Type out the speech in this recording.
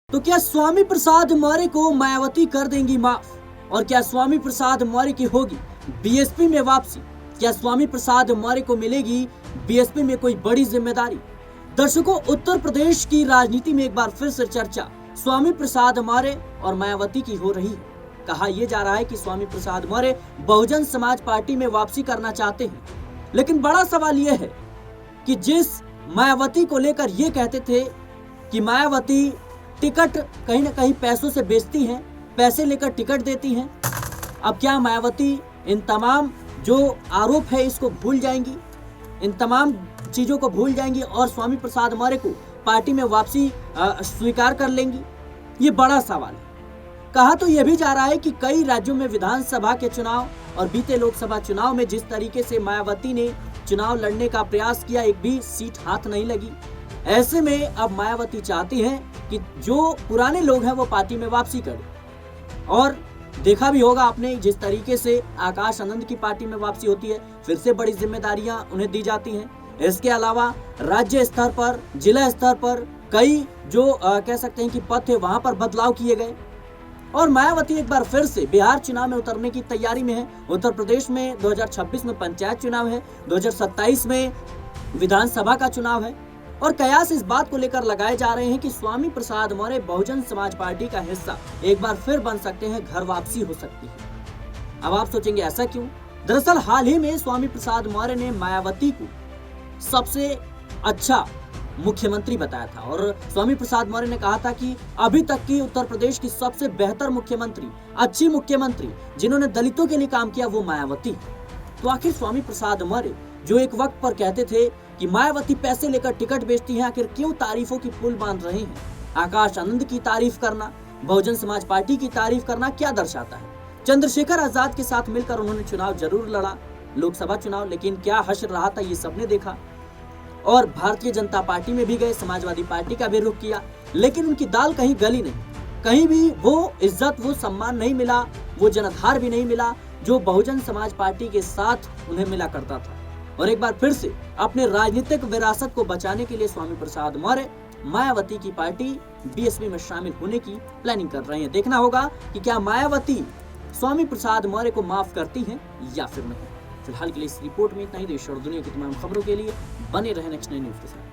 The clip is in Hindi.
तो क्या स्वामी प्रसाद मौर्य को मायावती कर देंगी माफ? और क्या स्वामी प्रसाद मौर्य की होगी बीएसपी में वापसी? क्या स्वामी प्रसाद मौर्य को मिलेगी बीएसपी में कोई बड़ी जिम्मेदारी? दर्शकों, उत्तर प्रदेश की राजनीति में एक बार फिर से चर्चा स्वामी प्रसाद मौर्य और मायावती की हो रही है। कहा यह जा रहा है कि स्वामी प्रसाद मौर्य बहुजन समाज पार्टी में वापसी करना चाहते हैं, लेकिन बड़ा सवाल यह है कि जिस मायावती को लेकर ये कहते थे कि मायावती टिकट कहीं ना कहीं पैसों से बेचती हैं, पैसे लेकर टिकट देती हैं, अब क्या मायावती इन तमाम जो आरोप है इसको भूल जाएंगी, इन तमाम चीजों को भूल जाएंगी और स्वामी प्रसाद मौर्य को पार्टी में वापसी स्वीकार कर लेंगी? ये बड़ा सवाल है। कहा तो यह भी जा रहा है कि कई राज्यों में विधानसभा के चुनाव और बीते लोकसभा चुनाव में जिस तरीके से मायावती ने चुनाव लड़ने का प्रयास किया, एक भी सीट हाथ नहीं लगी। ऐसे में अब मायावती चाहती हैं कि जो पुराने लोग हैं वो पार्टी में वापसी करें। और देखा भी होगा आपने जिस तरीके से आकाश आनंद की पार्टी में वापसी होती है, फिर से बड़ी जिम्मेदारियां उन्हें दी जाती हैं। इसके अलावा राज्य स्तर पर, जिला स्तर पर कई जो कह सकते हैं कि पद थे वहां पर बदलाव किए गए। और मायावती एक बार फिर से बिहार चुनाव में उतरने की तैयारी में है। उत्तर प्रदेश में 2026 में पंचायत चुनाव है, 2027 में विधानसभा का चुनाव है और कयास इस बात को लेकर लगाए जा रहे हैं कि स्वामी प्रसाद मौर्य बहुजन समाज पार्टी का हिस्सा एक बार फिर बन सकते हैं, घर वापसी हो सकती है। अब आप सोचेंगे ऐसा क्यों? दरअसल हाल ही में स्वामी प्रसाद मौर्य ने मायावती को सबसे अच्छा मुख्यमंत्री बताया था और स्वामी प्रसाद मौर्य ने कहा था कि अभी तक की उत्तर प्रदेश की सबसे बेहतर मुख्यमंत्री, अच्छी मुख्यमंत्री जिन्होंने दलितों के लिए काम किया वो मायावती। तो आखिर स्वामी प्रसाद मौर्य जो एक वक्त पर कहते थे कि मायावती पैसे लेकर टिकट बेचती हैं, आखिर क्यों तारीफों की पुल बांध रहे हैं? आकाश आनंद की तारीफ करना, बहुजन समाज पार्टी की तारीफ करना क्या दर्शाता है? चंद्रशेखर आजाद के साथ मिलकर उन्होंने चुनाव जरूर लड़ा, लोकसभा चुनाव, लेकिन क्या हश्र रहा था ये सबने देखा। और भारतीय जनता पार्टी में भी गए, समाजवादी पार्टी का भी रुख किया, लेकिन उनकी दाल कहीं गली नहीं। कहीं भी वो इज्जत, वो सम्मान नहीं मिला, वो जनाधार भी नहीं मिला जो बहुजन समाज पार्टी के साथ उन्हें मिला करता था। और एक बार फिर से अपने राजनीतिक विरासत को बचाने के लिए स्वामी प्रसाद मौर्य मायावती की पार्टी बीएसपी में शामिल होने की प्लानिंग कर रहे हैं। देखना होगा कि क्या मायावती स्वामी प्रसाद मौर्य को माफ करती हैं या फिर नहीं। फिलहाल के लिए इस रिपोर्ट में इतना ही। देश और दुनिया की तमाम खबरों के लिए बने रहे नेक्स्ट 9 न्यूज के साथ।